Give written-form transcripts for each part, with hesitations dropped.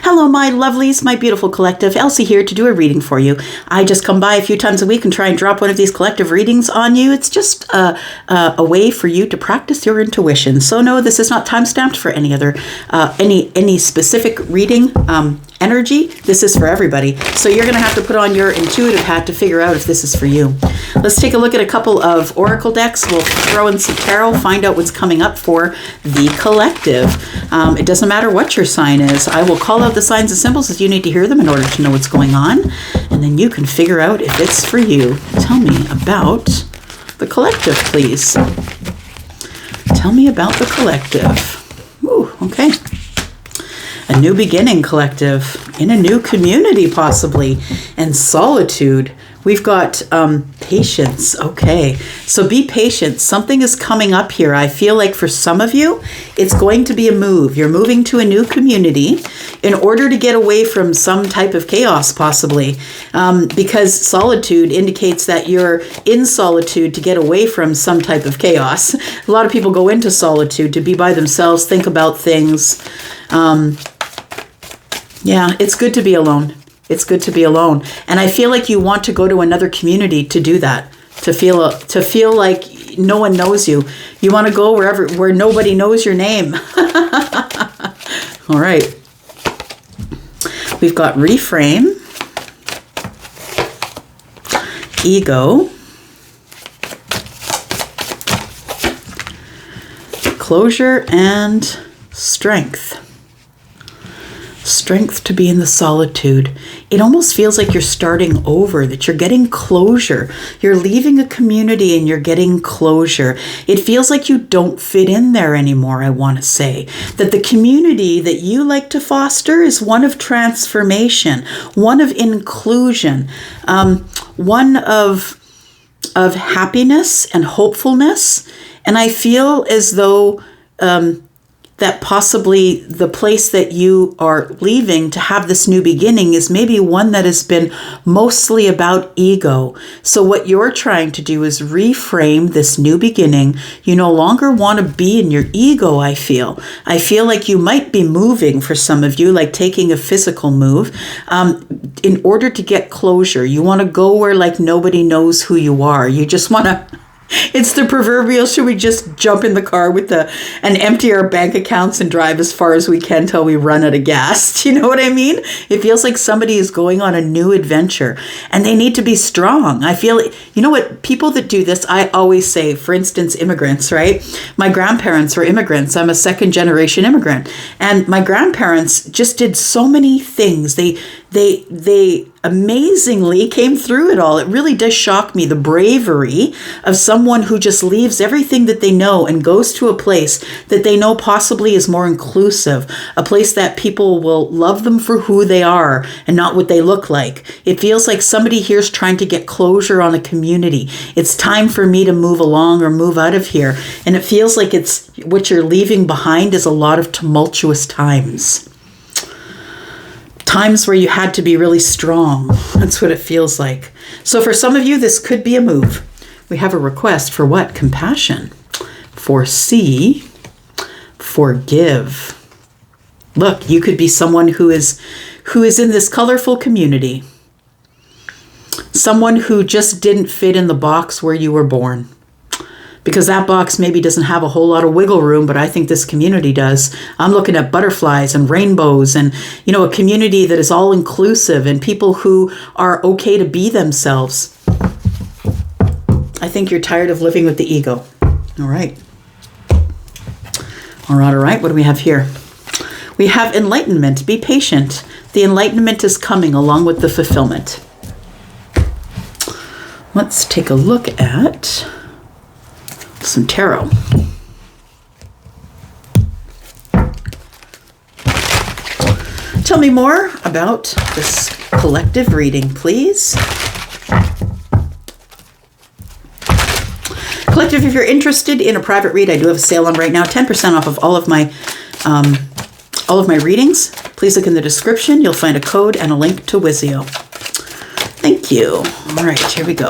Hello, my lovelies, my beautiful collective. Elsie here to do a reading for you. I just come by a few times a week and try and drop one of these collective readings on you. It's just a way for you to practice your intuition. So no, this is not time-stamped for any other, any specific reading energy. This is for everybody. So you're going to have to put on your intuitive hat to figure out if this is for you. Let's take a look at a couple of oracle decks. We'll throw in some tarot, find out what's coming up for the collective. It doesn't matter what your sign is. I will call out the signs and symbols as you need to hear them in order to know what's going on. And then you can figure out if it's for you. Tell me about the collective, please. Tell me about the collective. Ooh, okay. A new beginning, collective, in a new community possibly, and solitude. We've got patience. Okay, so be patient. Something is coming up here. I feel like for some of you, it's going to be a move. You're moving to a new community in order to get away from some type of chaos possibly, because solitude indicates that you're in solitude to get away from some type of chaos. A lot of people go into solitude to be by themselves, think about things. Yeah, it's good to be alone. It's good to be alone. And I feel like you want to go to another community to do that, to feel like no one knows you. You want to go where nobody knows your name. All right. We've got reframe, ego, closure, and strength. Strength to be in the solitude. It almost feels like you're starting over, that you're getting closure. You're leaving a community and you're getting closure. It feels like you don't fit in there anymore, I want to say. That the community that you like to foster is one of transformation, one of inclusion, one of happiness and hopefulness. And I feel as though that possibly the place that you are leaving to have this new beginning is maybe one that has been mostly about ego. So what you're trying to do is reframe this new beginning. You no longer want to be in your ego, I feel. I feel like you might be moving for some of you, like taking a physical move, in order to get closure. You want to go where like nobody knows who you are. You just want to... It's the proverbial, should we just jump in the car and empty our bank accounts and drive as far as we can till we run out of gas? Do you know what I mean? It feels like somebody is going on a new adventure and they need to be strong. I feel, you know what, people that do this, I always say, for instance, immigrants, right? My grandparents were immigrants. I'm a second generation immigrant. And my grandparents just did so many things. They amazingly came through it all. It really does shock me, the bravery of someone who just leaves everything that they know and goes to a place that they know possibly is more inclusive, a place that people will love them for who they are and not what they look like. It feels like somebody here's trying to get closure on a community. It's time for me to move along or move out of here. And it feels like it's what you're leaving behind is a lot of tumultuous times. Times where you had to be really strong. That's what it feels like. So for some of you, this could be a move. We have a request for what? Compassion. Foresee. Forgive. Look, you could be someone who is in this colorful community. Someone who just didn't fit in the box where you were born. Because that box maybe doesn't have a whole lot of wiggle room, but I think this community does. I'm looking at butterflies and rainbows and, you know, a community that is all inclusive and people who are okay to be themselves. I think you're tired of living with the ego. All right. All right. What do we have here? We have enlightenment. Be patient. The enlightenment is coming along with the fulfillment. Let's take a look at some tarot. Tell me more about this collective reading, please. Collective, if you're interested in a private read, I do have a sale on right now, 10% off of all of my readings. Please look in the description. You'll find a code and a link to Wizio. Thank you. All right, here we go.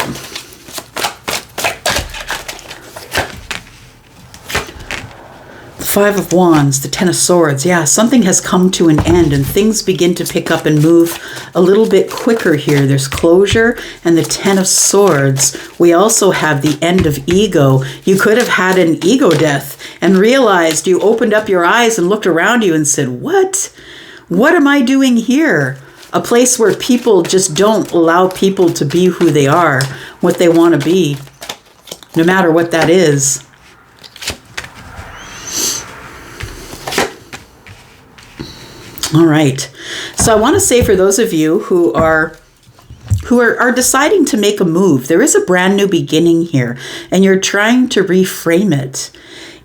Five of Wands, the Ten of Swords. Yeah, something has come to an end and things begin to pick up and move a little bit quicker here. There's closure and the Ten of Swords. We also have the end of ego. You could have had an ego death and realized, you opened up your eyes and looked around you and said, what? What am I doing here? A place where people just don't allow people to be who they are, what they want to be, no matter what that is. All right. So I want to say for those of you who are deciding to make a move, there is a brand new beginning here and you're trying to reframe it.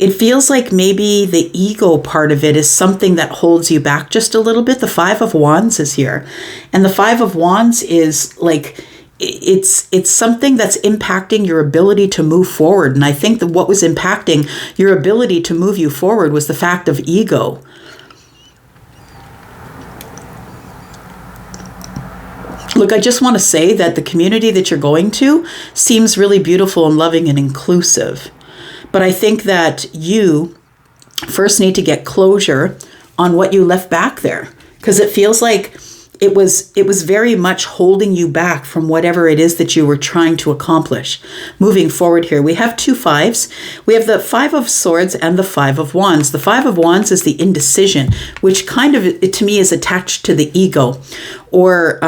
It feels like maybe the ego part of it is something that holds you back just a little bit. The Five of Wands is here. And the Five of Wands is like, it's something that's impacting your ability to move forward. And I think that what was impacting your ability to move you forward was the fact of ego. Look, I just want to say that the community that you're going to seems really beautiful and loving and inclusive. But I think that you first need to get closure on what you left back there, because it feels like it was very much holding you back from whatever it is that you were trying to accomplish. Moving forward here, we have two fives. We have the Five of Swords and the Five of Wands. The Five of Wands is the indecision, which kind of, to me, is attached to the ego. Or,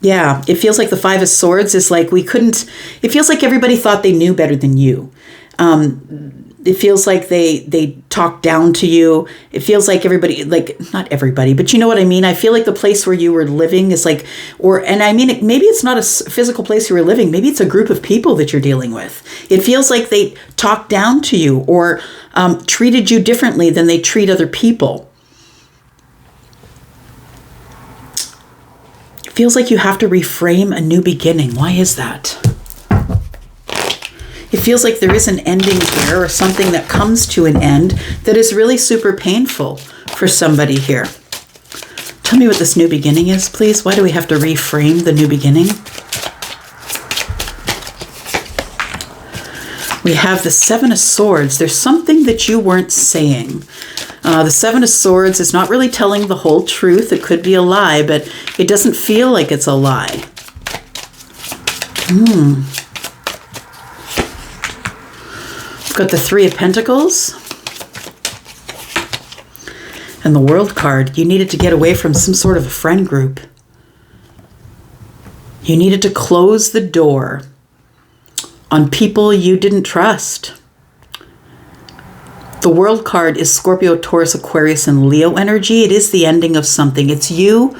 yeah, it feels like the Five of Swords is like it feels like everybody thought they knew better than you. It feels like they talked down to you. It feels like everybody, like, not everybody, but you know what I mean? I feel like the place where you were living is like, and I mean, maybe it's not a physical place you were living. Maybe it's a group of people that you're dealing with. It feels like they talked down to you or treated you differently than they treat other people. Feels like you have to reframe a new beginning. Why is that? It feels like there is an ending here or something that comes to an end that is really super painful for somebody here. Tell me what this new beginning is, please. Why do we have to reframe the new beginning? We have the Seven of Swords. There's something that you weren't saying. The Seven of Swords is not really telling the whole truth. It could be a lie, but it doesn't feel like it's a lie. We've got the Three of Pentacles and the World card. You needed to get away from some sort of a friend group. You needed to close the door on people you didn't trust. The World card is Scorpio, Taurus, Aquarius, and Leo energy. It is the ending of something. It's you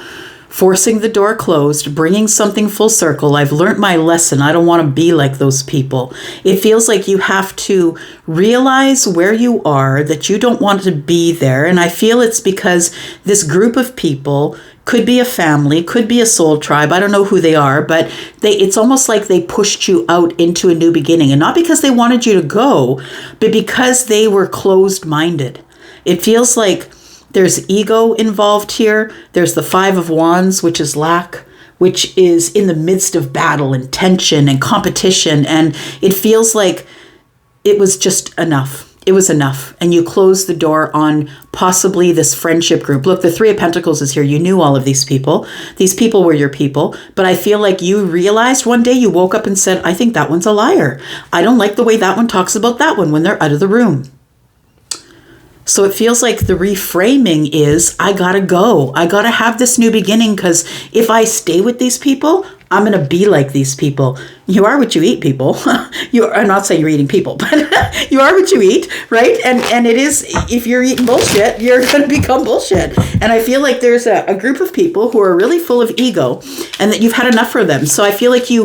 forcing the door closed, bringing something full circle. I've learned my lesson. I don't want to be like those people. It feels like you have to realize where you are, that you don't want to be there. And I feel it's because this group of people could be a family, could be a soul tribe. I don't know who they are, but it's almost like they pushed you out into a new beginning. And not because they wanted you to go, but because they were closed-minded. It feels like there's ego involved here. There's the Five of Wands, which is lack, which is in the midst of battle and tension and competition. And it feels like it was just enough. It was enough. And you closed the door on possibly this friendship group. Look, the Three of Pentacles is here. You knew all of these people. These people were your people. But I feel like you realized one day you woke up and said, I think that one's a liar. I don't like the way that one talks about that one when they're out of the room. So it feels like the reframing is, I gotta go. I gotta have this new beginning, because if I stay with these people, I'm going to be like these people. You are what you eat, people. I'm not saying you're eating people, but you are what you eat, right? And it is, if you're eating bullshit, you're going to become bullshit. And I feel like there's a group of people who are really full of ego and that you've had enough for them. So I feel like you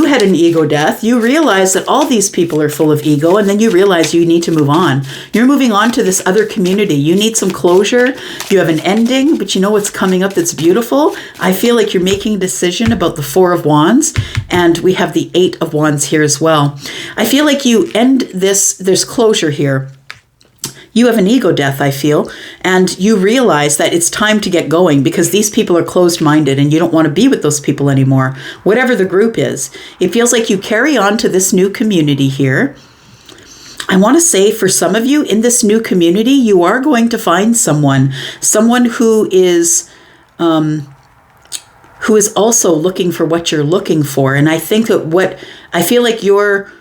had an ego death. You realize that all these people are full of ego, and then you realize you need to move on. You're moving on to this other community. You need some closure. You have an ending, but you know what's coming up that's beautiful? I feel like you're making a decision about the Four of Wands, and we have the Eight of Wands here as well. I feel like you end this, there's closure here. You have an ego death, I feel, and you realize that it's time to get going because these people are closed-minded and you don't want to be with those people anymore, whatever the group is. It feels like you carry on to this new community here. I want to say for some of you in this new community, you are going to find someone who is also looking for what you're looking for. And I think that I feel like you're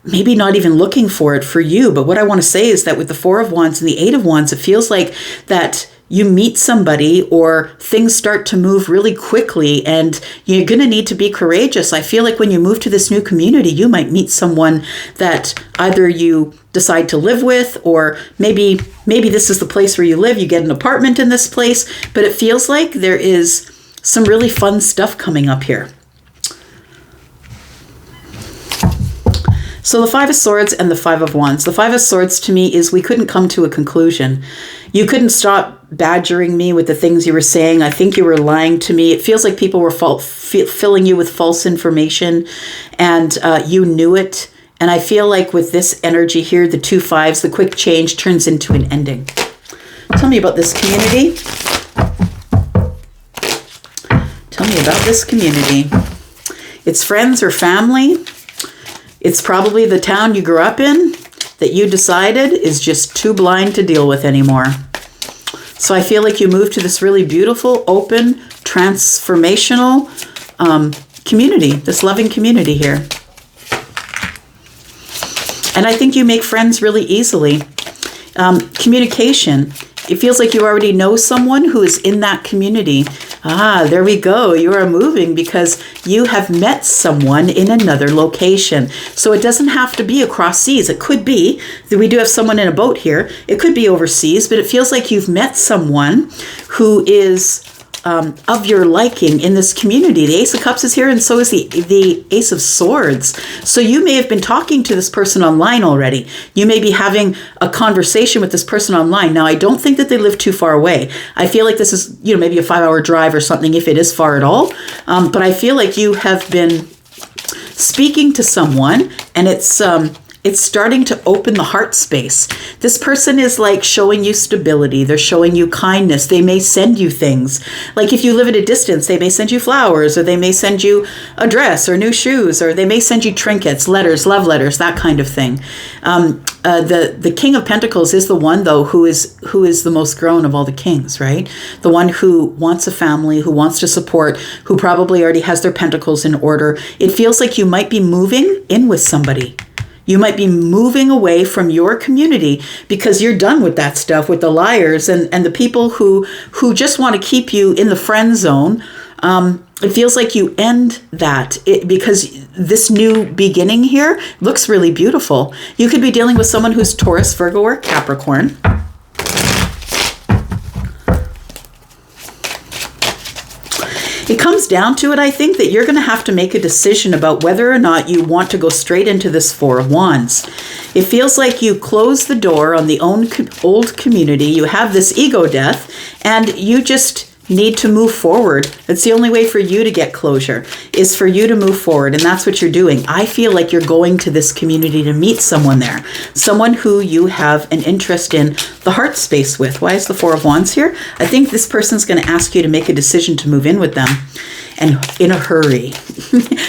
maybe not even looking for it for you. But what I want to say is that with the Four of Wands and the Eight of Wands, it feels like that you meet somebody or things start to move really quickly and you're going to need to be courageous. I feel like when you move to this new community, you might meet someone that either you decide to live with, or maybe this is the place where you live. You get an apartment in this place, but it feels like there is some really fun stuff coming up here. So the Five of Swords and the Five of Wands. The Five of Swords to me is we couldn't come to a conclusion. You couldn't stop badgering me with the things you were saying. I think you were lying to me. It feels like people were filling you with false information, and you knew it. And I feel like with this energy here, the two fives, the quick change turns into an ending. Tell me about this community. Tell me about this community. It's friends or family. It's probably the town you grew up in that you decided is just too blind to deal with anymore. So I feel like you moved to this really beautiful, open, transformational community, this loving community here. And I think you make friends really easily. Communication. It feels like you already know someone who is in that community. There we go. You are moving because you have met someone in another location. So it doesn't have to be across seas. It could be that we do have someone in a boat here. It could be overseas, but it feels like you've met someone who is of your liking in this community. The Ace of Cups is here, and so is the Ace of Swords. So you may have been talking to this person online already. You may be having a conversation with this person online. Now, I don't think that they live too far away. I feel like this is, maybe a 5-hour drive or something, if it is far at all. But I feel like you have been speaking to someone, and it's starting to open the heart space. This person is like showing you stability. They're showing you kindness. They may send you things. Like if you live at a distance, they may send you flowers, or they may send you a dress or new shoes, or they may send you trinkets, letters, love letters, that kind of thing. The King of Pentacles is the one, though, who is the most grown of all the kings, right? The one who wants a family, who wants to support, who probably already has their pentacles in order. It feels like you might be moving in with somebody. You might be moving away from your community because you're done with that stuff, with the liars and the people who just want to keep you in the friend zone. It feels like you end that because this new beginning here looks really beautiful. You could be dealing with someone who's Taurus, Virgo, or Capricorn. It comes down to it, I think, that you're going to have to make a decision about whether or not you want to go straight into this Four of Wands. It feels like you close the door on the old community. You have this ego death, and you just need to move forward. That's the only way for you to get closure, is for you to move forward, and that's what you're doing. I feel like you're going to this community to meet someone there, someone who you have an interest in the heart space with. Why is the Four of Wands here? I think this person's going to ask you to make a decision to move in with them, and in a hurry.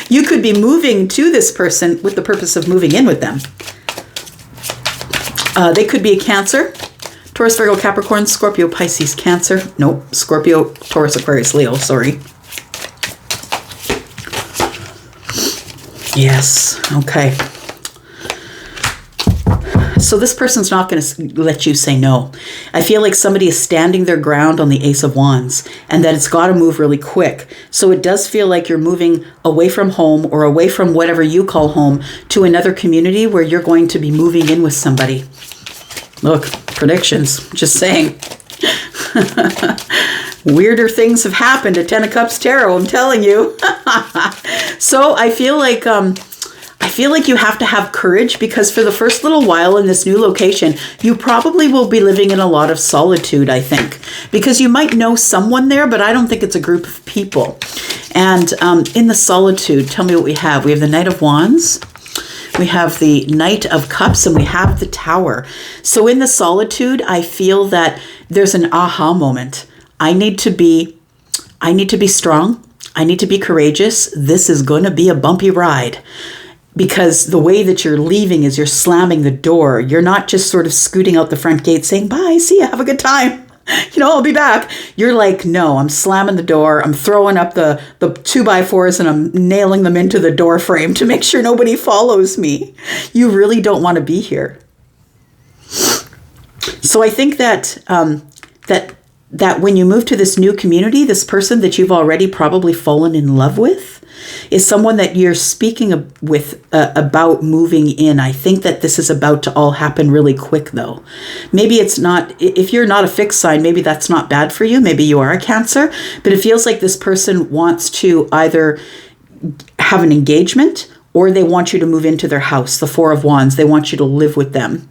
You could be moving to this person with the purpose of moving in with them. They could be a Cancer, Taurus, Virgo, Capricorn, Scorpio, Pisces, Cancer. Nope, Scorpio, Taurus, Aquarius, Leo, sorry. Yes, okay. So this person's not going to let you say no. I feel like somebody is standing their ground on the Ace of Wands, and that it's got to move really quick. So it does feel like you're moving away from home, or away from whatever you call home, to another community where you're going to be moving in with somebody. Look, predictions, just saying. Weirder things have happened at 10 of Cups Tarot, I'm telling you. So I feel like you have to have courage, because for the first little while in this new location, you probably will be living in a lot of solitude, I think, because you might know someone there, but I don't think it's a group of people. And in the solitude, tell me what we have. We have the Knight of Wands. We have the Knight of Cups, and we have the Tower. So in the solitude, I feel that there's an aha moment. I need to be strong. I need to be courageous. This is going to be a bumpy ride. because the way that you're leaving is you're slamming the door. You're not just sort of scooting out the front gate saying, bye, see ya, have a good time. I'll be back. You're like, no, I'm slamming the door. I'm throwing up the 2x4s and I'm nailing them into the door frame to make sure nobody follows me. You really don't want to be here. So I think that that when you move to this new community, this person that you've already probably fallen in love with is someone that you're speaking with about moving in. I think that this is about to all happen really quick, though. Maybe it's not, if you're not a fixed sign, maybe that's not bad for you. Maybe you are a Cancer, but it feels like this person wants to either have an engagement or they want you to move into their house, the Four of Wands. They want you to live with them.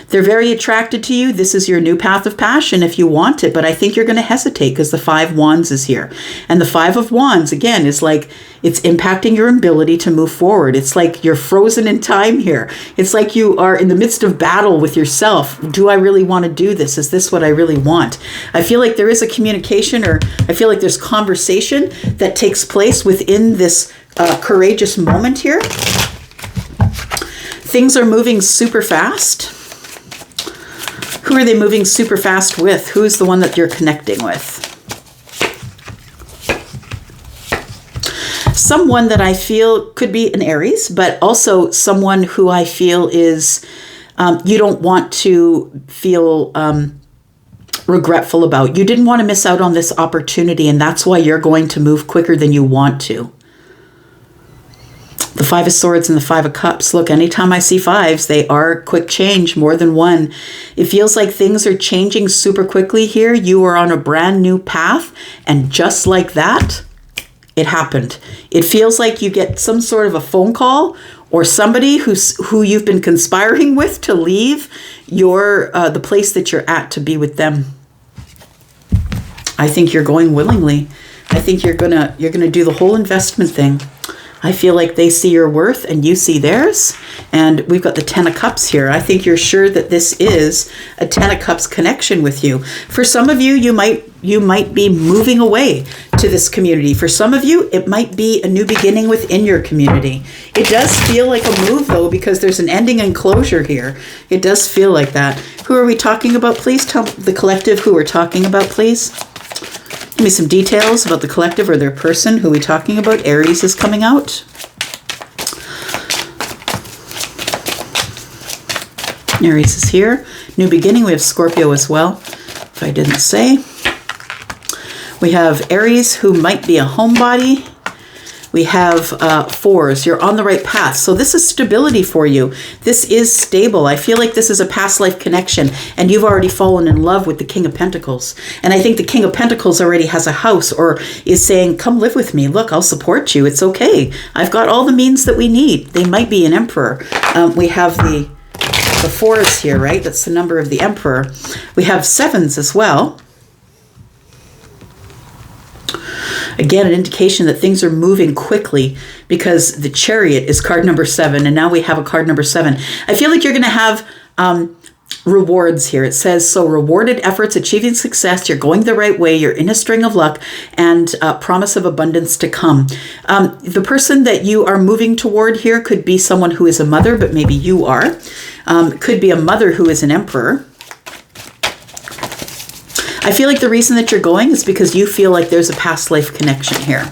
They're very attracted to you. This is your new path of passion if you want it, but I think you're going to hesitate because the Five Wands is here. And the Five of Wands, again, is like it's impacting your ability to move forward. It's like you're frozen in time here. It's like you are in the midst of battle with yourself. Do I really want to do this? Is this what I really want? I feel like there is a communication, or I feel like there's conversation that takes place within this courageous moment here. Things are moving super fast. Who are they moving super fast with? Who's the one that you're connecting with? Someone that I feel could be an Aries, but also someone who I feel is, you don't want to feel regretful about. You didn't want to miss out on this opportunity, and that's why you're going to move quicker than you want to. The Five of Swords and the Five of Cups. Look, anytime I see fives, they are quick change, more than one. It feels like things are changing super quickly here. You are on a brand new path, and just like that, it happened. It feels like you get some sort of a phone call or somebody who you've been conspiring with to leave the place that you're at to be with them. I think you're going willingly. I think you're gonna do the whole investment thing. I feel like they see your worth and you see theirs. And we've got the Ten of Cups here. I think you're sure that this is a Ten of Cups connection with you. For some of you, you might be moving away to this community. For some of you, it might be a new beginning within your community. It does feel like a move, though, because there's an ending and closure here. It does feel like that. Who are we talking about? Please tell the collective who we're talking about, please. Give me some details about the collective or their person. Who are we talking about? Aries is coming out. Aries is here. New beginning. We have Scorpio as well, if I didn't say. We have Aries, who might be a homebody. We have fours. You're on the right path. So this is stability for you. This is stable. I feel like this is a past life connection, and you've already fallen in love with the King of Pentacles. And I think the King of Pentacles already has a house, or is saying, come live with me. Look, I'll support you. It's okay. I've got all the means that we need. They might be an emperor. We have the fours here, right? That's the number of the emperor. We have sevens as well. Again, an indication that things are moving quickly because the Chariot is card number 7, and now we have a card number 7. I feel like you're going to have rewards here. It says, so rewarded efforts, achieving success, you're going the right way, you're in a string of luck, and promise of abundance to come. The person that you are moving toward here could be someone who is a mother, but maybe you are. Could be a mother who is an emperor. I feel like the reason that you're going is because you feel like there's a past life connection here.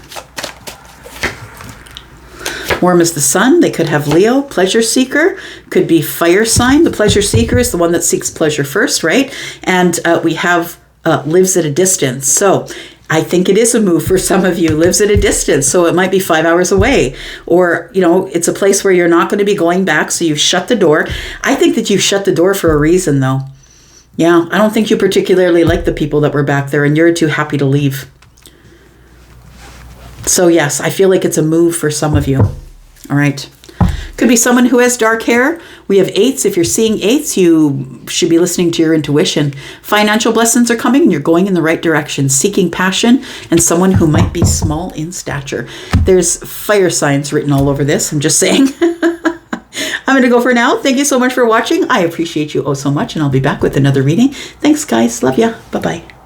Warm as the sun. They could have Leo, pleasure seeker, could be fire sign. The pleasure seeker is the one that seeks pleasure first, right? And we have lives at a distance. So I think it is a move for some of you, lives at a distance. So it might be 5 hours away, or, it's a place where you're not going to be going back. So you've shut the door. I think that you've shut the door for a reason, though. Yeah, I don't think you particularly like the people that were back there, and you're too happy to leave. So yes, I feel like it's a move for some of you. All right. Could be someone who has dark hair. We have 8s. If you're seeing 8s, you should be listening to your intuition. Financial blessings are coming, and you're going in the right direction. Seeking passion, and someone who might be small in stature. There's fire signs written all over this. I'm just saying. I'm going to go for now. Thank you so much for watching. I appreciate you oh so much, and I'll be back with another reading. Thanks, guys. Love ya. Bye-bye.